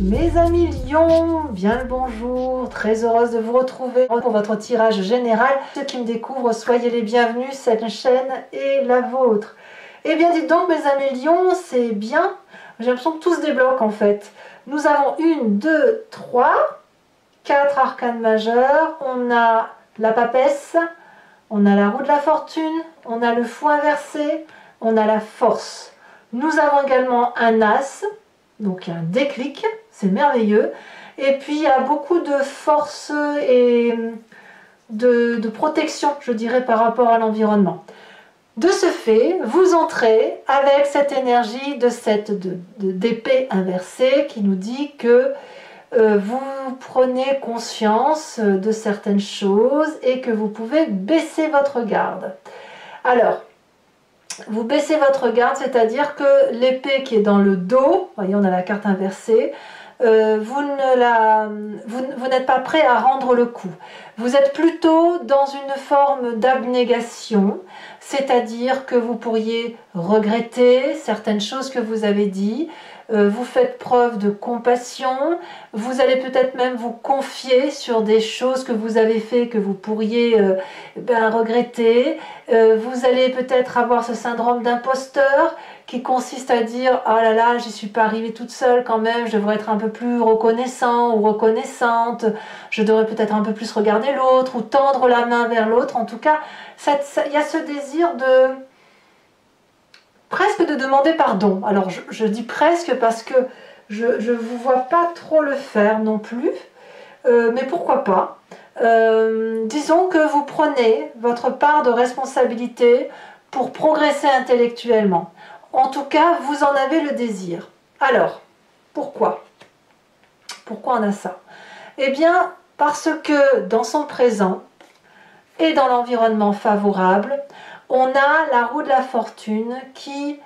Mes amis Lions, bien le bonjour, très heureuse de vous retrouver pour votre tirage général. Ceux qui me découvrent, soyez les bienvenus, cette chaîne est la vôtre. Eh bien dites donc mes amis Lions, c'est bien, j'ai l'impression que tout se débloque en fait. Nous avons 1, 2, 3, 4 arcanes majeurs, on a la papesse, on a la roue de la fortune, on a le fou inversé, on a la force. Nous avons également un as, donc un déclic, c'est merveilleux. Et puis il y a beaucoup de force et de protection, je dirais, par rapport à l'environnement. De ce fait, vous entrez avec cette énergie de cette d'épée inversée qui nous dit que vous prenez conscience de certaines choses et que vous pouvez baisser votre garde. Alors, vous baissez votre garde, c'est-à-dire que l'épée qui est dans le dos, voyez, on a la carte inversée, vous n'êtes pas prêt à rendre le coup. Vous êtes plutôt dans une forme d'abnégation, c'est-à-dire que vous pourriez regretter certaines choses que vous avez dites, vous faites preuve de compassion, vous allez peut-être même vous confier sur des choses que vous avez fait que vous pourriez regretter, vous allez peut-être avoir ce syndrome d'imposteur qui consiste à dire « Oh là là, j'y suis pas arrivée toute seule quand même, je devrais être un peu plus reconnaissant ou reconnaissante, je devrais peut-être un peu plus regarder l'autre ou tendre la main vers l'autre. » En tout cas, il y a ce désir de presque de demander pardon. Alors je dis presque parce que je ne vous vois pas trop le faire non plus, mais pourquoi pas. Disons que vous prenez votre part de responsabilité pour progresser intellectuellement. En tout cas, vous en avez le désir. Alors, pourquoi? Pourquoi on a ça? Eh bien, parce que dans son présent et dans l'environnement favorable, on a la roue de la fortune qui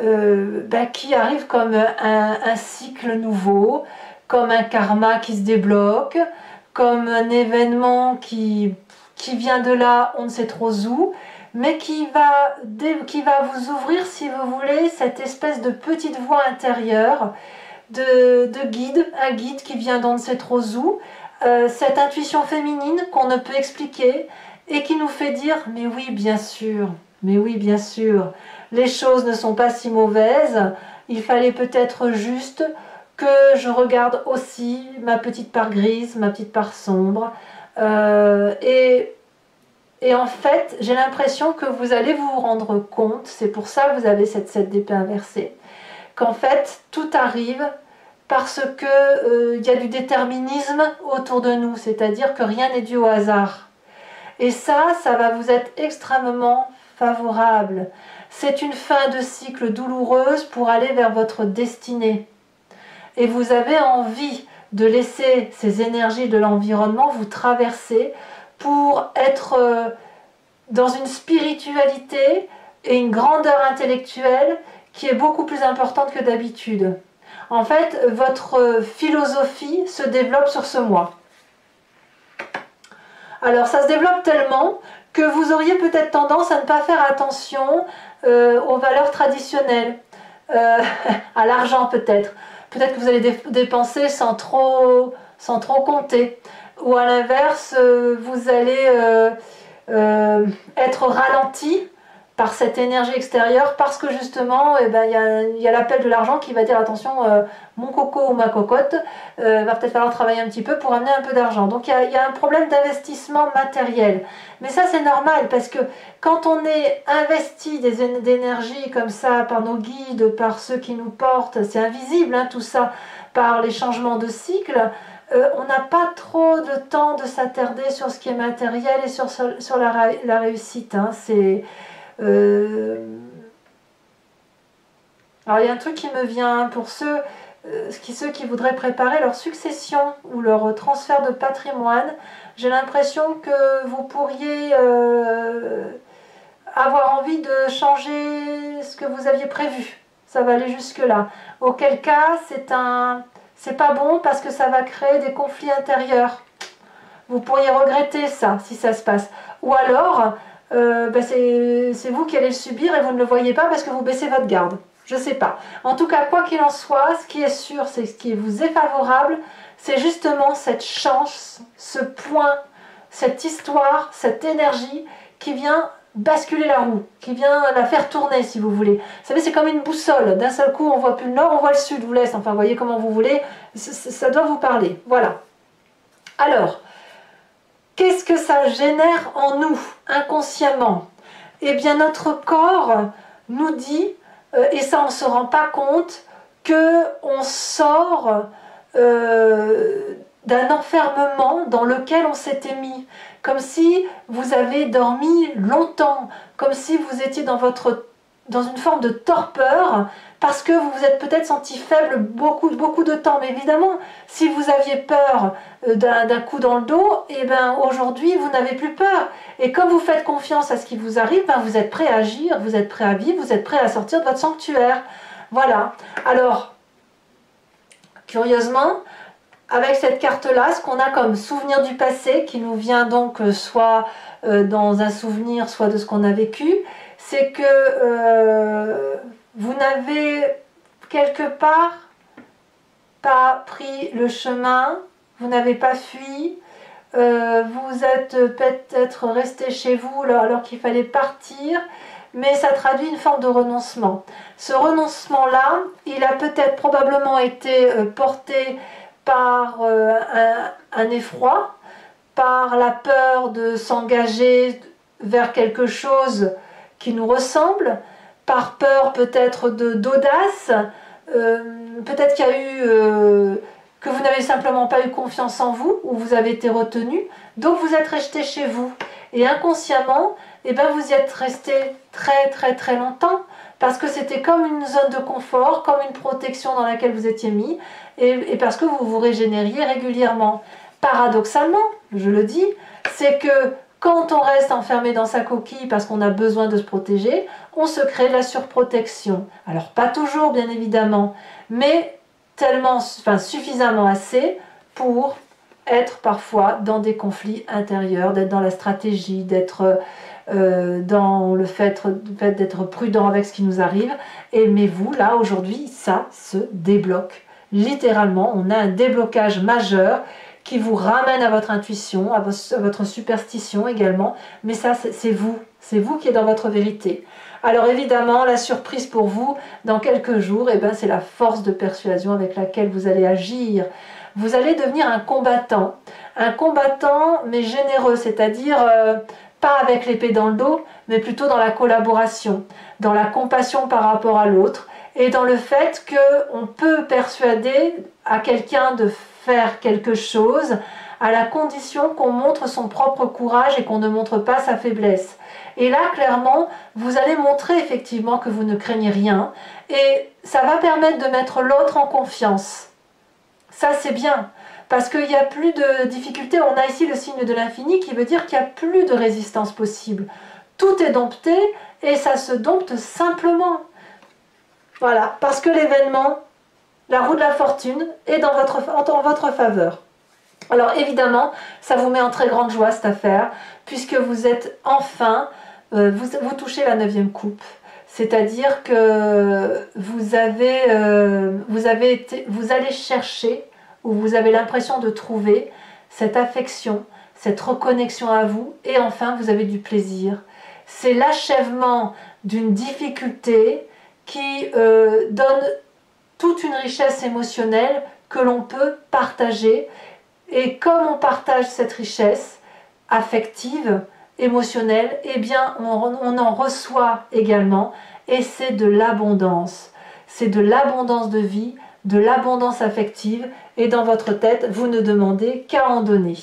arrive comme un cycle nouveau, comme un karma qui se débloque, comme un événement qui vient de là, on ne sait trop où, mais qui va vous ouvrir, si vous voulez, cette espèce de petite voix intérieure de guide, un guide qui vient d'on ne sait trop où, cette intuition féminine qu'on ne peut expliquer et qui nous fait dire « mais oui, bien sûr, mais oui, bien sûr, les choses ne sont pas si mauvaises, il fallait peut-être juste que je regarde aussi ma petite part grise, ma petite part sombre. » Et en fait, j'ai l'impression que vous allez vous rendre compte, c'est pour ça que vous avez cette 7 d'épée inversée, qu'en fait, tout arrive parce qu'il y a du déterminisme autour de nous, c'est-à-dire que rien n'est dû au hasard. Et ça va vous être extrêmement favorable. C'est une fin de cycle douloureuse pour aller vers votre destinée. Et vous avez envie de laisser ces énergies de l'environnement vous traverser pour être dans une spiritualité et une grandeur intellectuelle qui est beaucoup plus importante que d'habitude. En fait, votre philosophie se développe sur ce mois. Alors, ça se développe tellement que vous auriez peut-être tendance à ne pas faire attention aux valeurs traditionnelles, à l'argent peut-être. Peut-être que vous allez dépenser sans trop compter. Ou à l'inverse, vous allez être ralenti par cette énergie extérieure parce que justement, y a l'appel de l'argent qui va dire attention, mon coco ou ma cocotte, va peut-être falloir travailler un petit peu pour amener un peu d'argent. Donc il y a un problème d'investissement matériel. Mais ça c'est normal parce que quand on est investi d'énergie comme ça par nos guides, par ceux qui nous portent, c'est invisible hein, tout ça, par les changements de cycle, on n'a pas trop de temps de s'attarder sur ce qui est matériel et sur la réussite. Hein. Alors il y a un truc qui me vient pour ceux qui voudraient préparer leur succession ou leur transfert de patrimoine. J'ai l'impression que vous pourriez avoir envie de changer ce que vous aviez prévu. Ça va aller jusque là. Auquel cas c'est pas bon parce que ça va créer des conflits intérieurs. Vous pourriez regretter ça si ça se passe. Ou alors c'est vous qui allez le subir et vous ne le voyez pas parce que vous baissez votre garde. Je sais pas. En tout cas, quoi qu'il en soit, ce qui est sûr, c'est ce qui vous est favorable, c'est justement cette chance, ce point, cette histoire, cette énergie qui vient basculer la roue, qui vient la faire tourner, si vous voulez. Vous savez, c'est comme une boussole. D'un seul coup, on voit plus le nord, on voit le sud ou l'est. Enfin, voyez comment vous voulez. Ça doit vous parler. Voilà. Alors, qu'est-ce que ça génère en nous, inconsciemment? Eh bien, notre corps nous dit, et ça on ne se rend pas compte, qu'on sort d'un enfermement dans lequel on s'était mis. Comme si vous avez dormi longtemps, comme si vous étiez dans une forme de torpeur, parce que vous vous êtes peut-être senti faible beaucoup de temps. Mais évidemment, si vous aviez peur d'un coup dans le dos, et ben aujourd'hui vous n'avez plus peur. Et comme vous faites confiance à ce qui vous arrive, ben vous êtes prêt à agir, vous êtes prêt à vivre, vous êtes prêt à sortir de votre sanctuaire. Voilà. Alors, curieusement, avec cette carte-là, ce qu'on a comme souvenir du passé, qui nous vient donc soit dans un souvenir, soit de ce qu'on a vécu, c'est que vous n'avez quelque part pas pris le chemin, vous n'avez pas fui, vous êtes peut-être resté chez vous alors qu'il fallait partir, mais ça traduit une forme de renoncement. Ce renoncement-là, il a peut-être probablement été porté par un effroi, par la peur de s'engager vers quelque chose qui nous ressemble, par peur peut-être d'audace, peut-être qu'il y a eu que vous n'avez simplement pas eu confiance en vous, ou vous avez été retenu, donc vous êtes resté chez vous. Et inconsciemment, eh ben vous y êtes resté très longtemps, parce que c'était comme une zone de confort, comme une protection dans laquelle vous étiez mis, et parce que vous vous régénériez régulièrement. Paradoxalement, je le dis, c'est que quand on reste enfermé dans sa coquille parce qu'on a besoin de se protéger, on se crée de la surprotection. Alors pas toujours bien évidemment, mais suffisamment assez pour être parfois dans des conflits intérieurs, d'être dans la stratégie, d'être dans le fait d'être prudent avec ce qui nous arrive. Mais vous, là, aujourd'hui, ça se débloque. Littéralement, on a un déblocage majeur qui vous ramène à votre intuition, à votre superstition également. Mais ça, c'est vous qui êtes dans votre vérité. Alors évidemment, la surprise pour vous, dans quelques jours, c'est la force de persuasion avec laquelle vous allez agir. Vous allez devenir un combattant mais généreux, c'est-à-dire pas avec l'épée dans le dos, mais plutôt dans la collaboration, dans la compassion par rapport à l'autre, et dans le fait qu'on peut persuader à quelqu'un de faire quelque chose, à la condition qu'on montre son propre courage et qu'on ne montre pas sa faiblesse. Et là, clairement, vous allez montrer effectivement que vous ne craignez rien, et ça va permettre de mettre l'autre en confiance. Ça, c'est bien, parce qu'il n'y a plus de difficultés. On a ici le signe de l'infini qui veut dire qu'il n'y a plus de résistance possible. Tout est dompté, et ça se dompte simplement. Voilà, parce que l'événement, la roue de la fortune, est en votre faveur. Alors évidemment, ça vous met en très grande joie cette affaire, puisque vous êtes enfin, vous touchez la 9e coupe. C'est-à-dire que vous allez chercher, ou vous avez l'impression de trouver cette affection, cette reconnexion à vous, et enfin vous avez du plaisir. C'est l'achèvement d'une difficulté qui donne toute une richesse émotionnelle que l'on peut partager. Et comme on partage cette richesse affective, émotionnelle, on en reçoit également, et c'est de l'abondance. C'est de l'abondance de vie, de l'abondance affective, et dans votre tête, vous ne demandez qu'à en donner.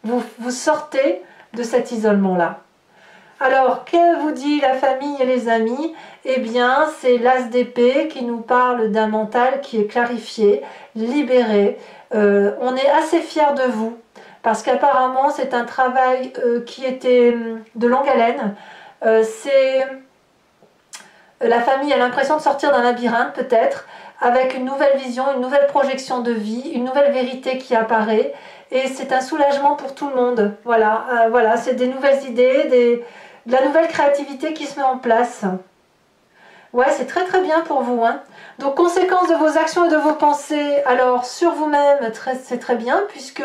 Vous sortez de cet isolement-là. Alors, que vous dit la famille et les amis? C'est l'as d'épée qui nous parle d'un mental qui est clarifié, libéré. On est assez fiers de vous, parce qu'apparemment c'est un travail qui était de longue haleine. La famille a l'impression de sortir d'un labyrinthe peut-être, avec une nouvelle vision, une nouvelle projection de vie, une nouvelle vérité qui apparaît, et c'est un soulagement pour tout le monde. Voilà, c'est des nouvelles idées, de la nouvelle créativité qui se met en place. Ouais, c'est très très bien pour vous, hein. Donc, conséquence de vos actions et de vos pensées, alors sur vous-même, c'est très bien, puisque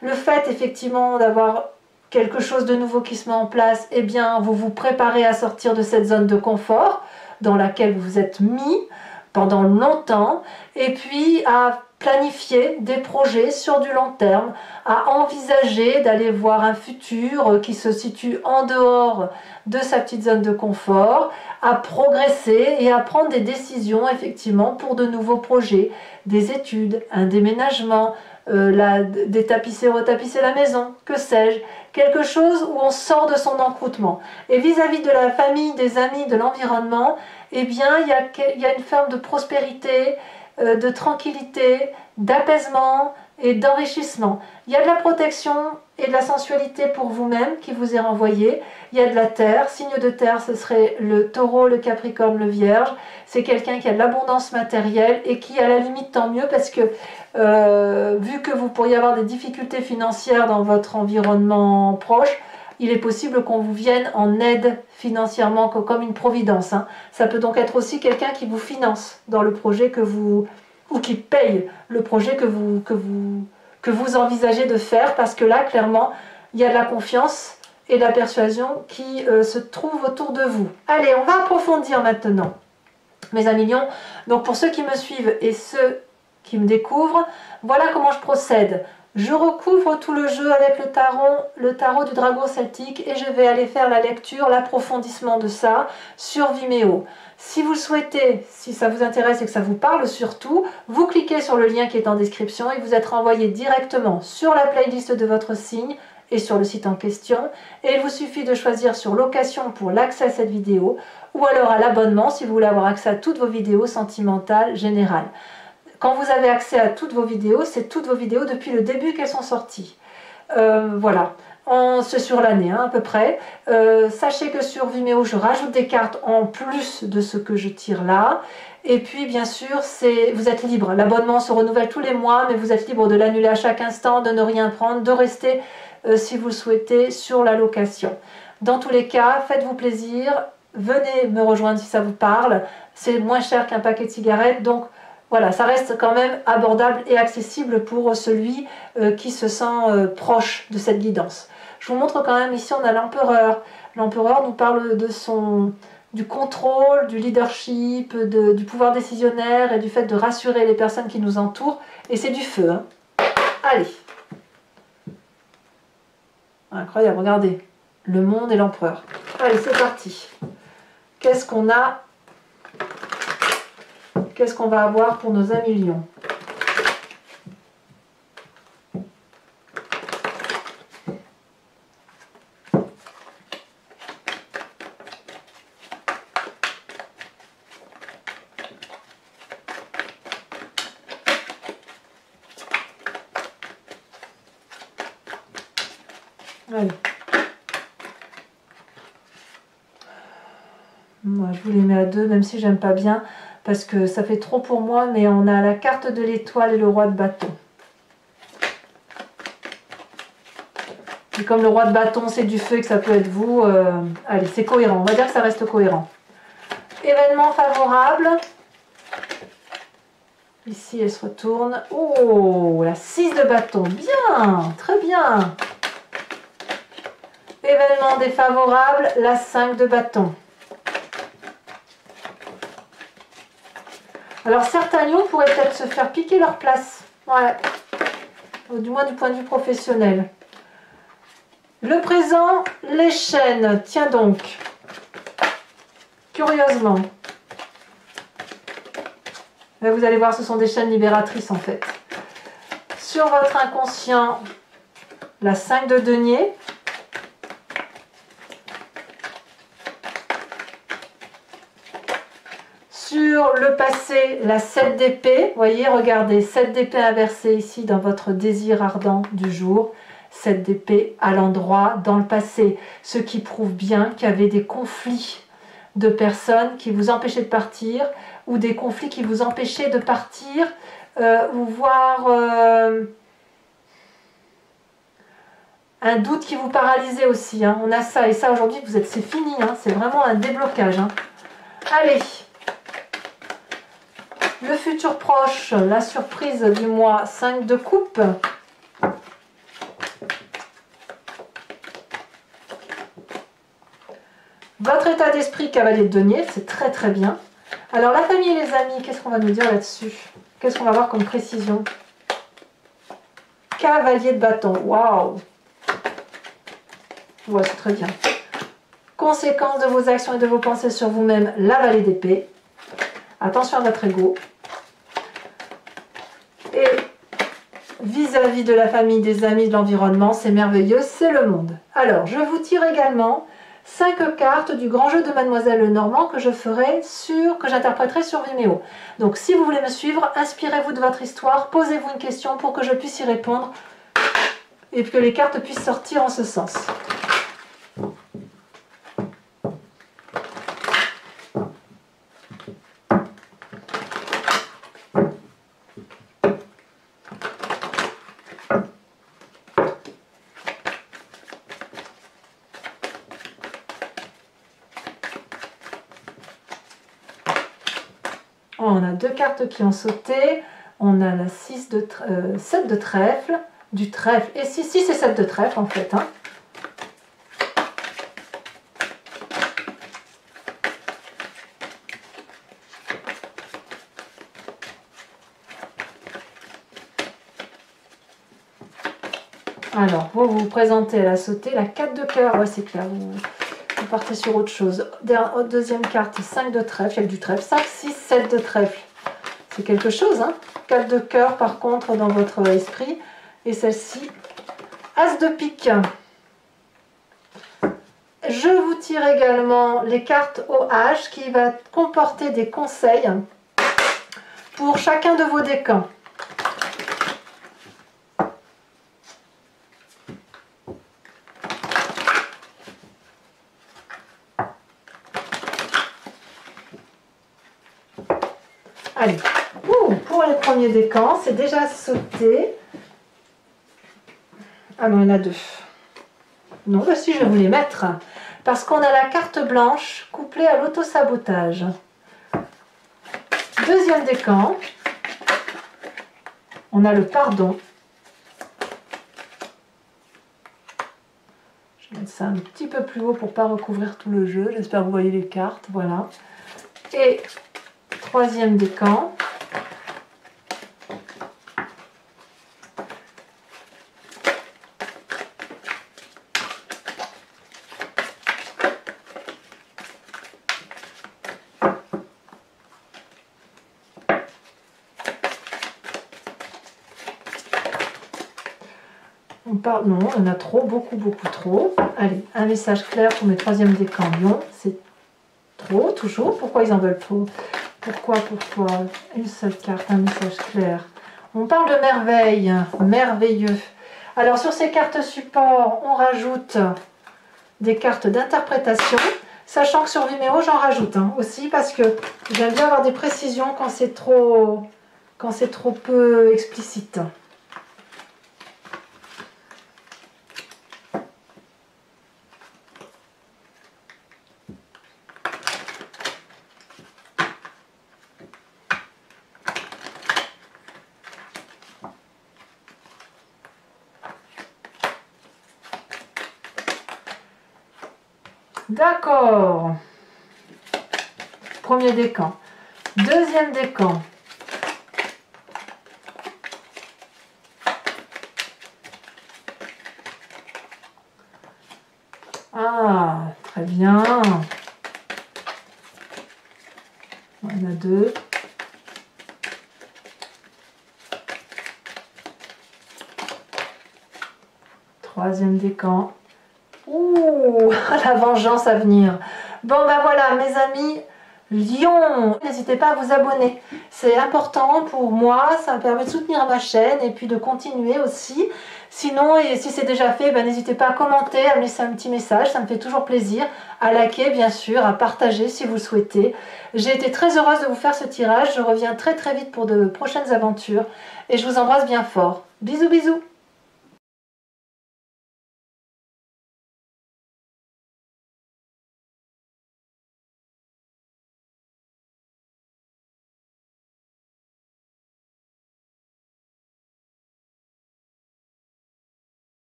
le fait effectivement d'avoir quelque chose de nouveau qui se met en place, eh bien, vous vous préparez à sortir de cette zone de confort dans laquelle vous vous êtes mis pendant longtemps, et puis à planifier des projets sur du long terme, à envisager d'aller voir un futur qui se situe en dehors de sa petite zone de confort, à progresser et à prendre des décisions effectivement pour de nouveaux projets, des études, un déménagement, détapisser, retapisser la maison, que sais-je, quelque chose où on sort de son encroutement. Et vis-à-vis de la famille, des amis, de l'environnement, eh bien, il y a une forme de prospérité, de tranquillité, d'apaisement et d'enrichissement. Il y a de la protection et de la sensualité pour vous-même qui vous est renvoyée. Il y a de la terre, signe de terre, ce serait le taureau, le capricorne, le vierge. C'est quelqu'un qui a de l'abondance matérielle et qui, à la limite, tant mieux parce que vu que vous pourriez avoir des difficultés financières dans votre environnement proche, il est possible qu'on vous vienne en aide financièrement comme une providence, hein. Ça peut donc être aussi quelqu'un qui vous finance dans le projet ou qui paye le projet que vous envisagez de faire, parce que là, clairement, il y a de la confiance et de la persuasion qui se trouve autour de vous. Allez, on va approfondir maintenant, mes amis lions. Donc pour ceux qui me suivent et ceux qui me découvrent, voilà comment je procède. Je recouvre tout le jeu avec le tarot du dragon celtique, et je vais aller faire la lecture, l'approfondissement de ça sur Vimeo. Si vous le souhaitez, si ça vous intéresse et que ça vous parle surtout, vous cliquez sur le lien qui est en description et vous êtes renvoyé directement sur la playlist de votre signe et sur le site en question. Et il vous suffit de choisir sur location pour l'accès à cette vidéo, ou alors à l'abonnement si vous voulez avoir accès à toutes vos vidéos sentimentales générales. Quand vous avez accès à toutes vos vidéos, c'est toutes vos vidéos depuis le début qu'elles sont sorties. Voilà, c'est sur l'année hein, à peu près. Sachez que sur Vimeo, je rajoute des cartes en plus de ce que je tire là. Et puis bien sûr, vous êtes libre. L'abonnement se renouvelle tous les mois, mais vous êtes libre de l'annuler à chaque instant, de ne rien prendre, de rester, si vous le souhaitez, sur la location. Dans tous les cas, faites-vous plaisir. Venez me rejoindre si ça vous parle. C'est moins cher qu'un paquet de cigarettes, donc voilà, ça reste quand même abordable et accessible pour celui qui se sent proche de cette guidance. Je vous montre quand même, ici on a l'empereur. L'empereur nous parle du contrôle, du leadership, du pouvoir décisionnaire et du fait de rassurer les personnes qui nous entourent. Et c'est du feu, hein. Allez. Incroyable, regardez. Le monde et l'empereur. Allez, c'est parti. Qu'est-ce qu'on a ? Qu'est-ce qu'on va avoir pour nos amis lions? Allez. Moi, je vous les mets à deux, même si j'aime pas bien, parce que ça fait trop pour moi, mais on a la carte de l'étoile et le roi de bâton. Et comme le roi de bâton, c'est du feu et que ça peut être vous, allez, c'est cohérent. On va dire que ça reste cohérent. Événement favorable. Ici, elle se retourne. Oh, la 6 de bâton. Bien, très bien. Événement défavorable, la 5 de bâton. Alors certains lions pourraient peut-être se faire piquer leur place. Ouais. Du moins du point de vue professionnel. Le présent, les chaînes. Tiens donc. Curieusement. Mais vous allez voir, ce sont des chaînes libératrices en fait. Sur votre inconscient, la 5 de denier. Sur le passé, la 7 d'épée. Vous voyez, regardez, 7 d'épée inversée ici dans votre désir ardent du jour. 7 d'épée à l'endroit dans le passé. Ce qui prouve bien qu'il y avait des conflits de personnes qui vous empêchaient de partir, ou des conflits qui vous empêchaient de partir, ou voir un doute qui vous paralysait aussi. Hein. On a ça, et ça aujourd'hui, c'est fini. Hein. C'est vraiment un déblocage. Hein. Allez. Le futur proche, la surprise du mois, 5 de coupe. Votre état d'esprit, cavalier de denier, c'est très très bien. Alors la famille et les amis, qu'est-ce qu'on va nous dire là-dessus? Qu'est-ce qu'on va voir comme précision? Cavalier de bâton, waouh! Ouais, c'est très bien. Conséquence de vos actions et de vos pensées sur vous-même, la vallée d'épée. Attention à votre ego. Et vis-à-vis de la famille, des amis, de l'environnement, c'est merveilleux, c'est le monde. Alors, je vous tire également 5 cartes du grand jeu de Mademoiselle Lenormand que j'interpréterai sur Vimeo. Donc, si vous voulez me suivre, inspirez-vous de votre histoire, posez-vous une question pour que je puisse y répondre et que les cartes puissent sortir en ce sens. On a 2 cartes qui ont sauté. On a la 7 de trèfle, du trèfle, et 6 et 7 de trèfle en fait. Hein. Alors, vous présentez à la sautée la 4 de cœur, ouais, c'est clair, vous partez sur autre chose. Deuxième carte, 5 de trèfle, avec du trèfle, 5, 6, 7 de trèfle. C'est quelque chose, hein. 4 de cœur par contre dans votre esprit. Et celle-ci, As de pique. Je vous tire également les cartes au H qui va comporter des conseils pour chacun de vos décans. Allez, pour les premiers décans, c'est déjà sauté. Ah non, il y en a 2. Non, bah si, je vais vous les mettre. Parce qu'on a la carte blanche couplée à l'autosabotage. Deuxième décan. On a le pardon. Je vais mettre ça un petit peu plus haut pour ne pas recouvrir tout le jeu. J'espère que vous voyez les cartes. Voilà. Et troisième décan. Non, on a trop, beaucoup trop. Allez, un message clair pour mes troisièmes décans Lion. C'est trop, toujours. Pourquoi ils en veulent trop? Pourquoi? Une seule carte, un message clair. On parle de merveille, merveilleux. Alors, sur ces cartes support, on rajoute des cartes d'interprétation. Sachant que sur Vimeo, j'en rajoute aussi parce que j'aime bien avoir des précisions quand c'est trop peu explicite. D'accord. Premier décan. Deuxième décan. Ah, très bien. On en a 2. Troisième décan. Ouh, la vengeance à venir. Bon, ben voilà, mes amis, Lion, n'hésitez pas à vous abonner. C'est important pour moi, ça me permet de soutenir ma chaîne et puis de continuer aussi. Sinon, et si c'est déjà fait, ben, n'hésitez pas à commenter, à me laisser un petit message, ça me fait toujours plaisir. À liker, bien sûr, à partager si vous le souhaitez. J'ai été très heureuse de vous faire ce tirage. Je reviens très très vite pour de prochaines aventures. Et je vous embrasse bien fort. Bisous, bisous.